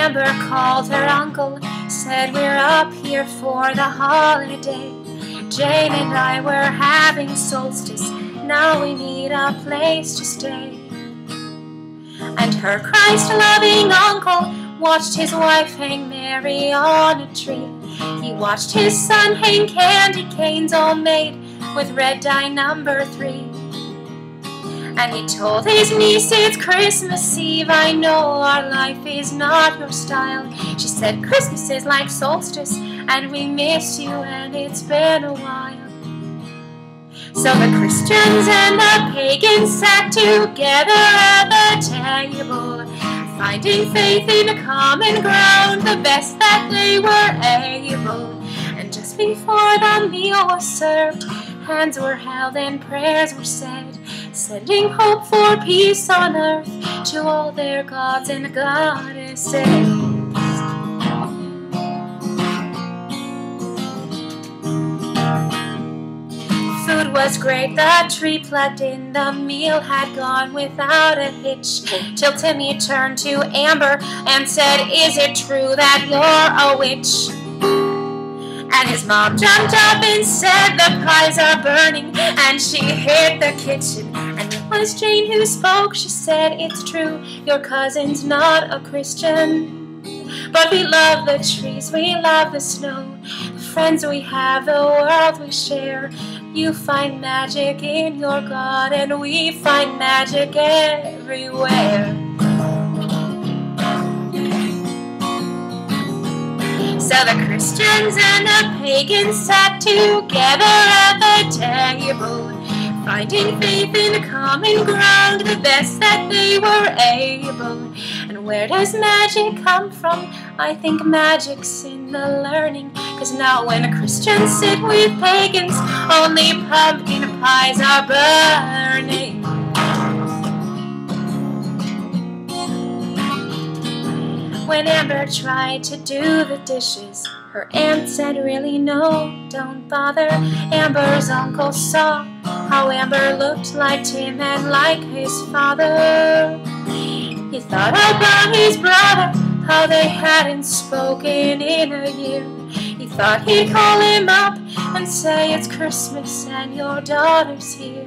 Amber called her uncle, said we're up here for the holiday. Jane and I were having solstice, now we need a place to stay. And her Christ-loving uncle watched his wife hang Mary on a tree. He watched his son hang candy canes all made with red dye number 3. And he told his niece, it's Christmas Eve, I know our life is not your style. She said, Christmas is like solstice, and we miss you, and it's been a while. So the Christians and the pagans sat together at the table, finding faith in a common ground, the best that they were able. And just before the meal was served, hands were held and prayers were said, sending hope for peace on earth to all their gods and goddesses. Food was great, the tree plugged in, the meal had gone without a hitch, till Timmy turned to Amber and said, is it true that you're a witch? And his mom jumped up and said, the pies are burning, and she hit the kitchen. And it was Jane who spoke, she said, it's true, your cousin's not a Christian. But we love the trees, we love the snow, the friends we have, the world we share. You find magic in your God, and we find magic everywhere. So the Christians and the pagans sat together at the table, finding faith in a common ground, the best that they were able. And where does magic come from? I think magic's in the learning, 'cause now when Christians sit with pagans, only pumpkin pies are burning. When Amber tried to do the dishes, her aunt said, really no, don't bother. Amber's uncle saw how Amber looked like Tim and like his father. He thought about his brother, how they hadn't spoken in a year. He thought he'd call him up and say, it's Christmas and your daughter's here.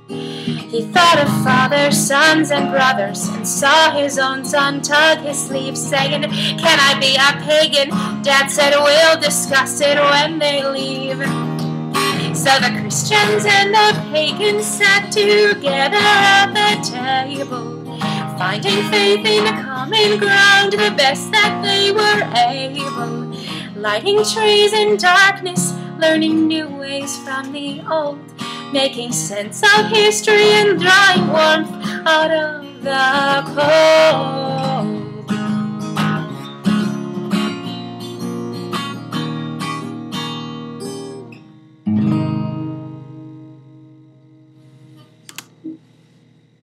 He thought of fathers, sons, and brothers, and saw his own son tug his sleeve, saying, can I be a pagan? Dad said, we'll discuss it when they leave. So the Christians and the pagans sat together at the table, finding faith in a common ground, the best that they were able. Lighting trees in darkness, learning new ways from the old, making sense of history and drawing warmth out of the cold.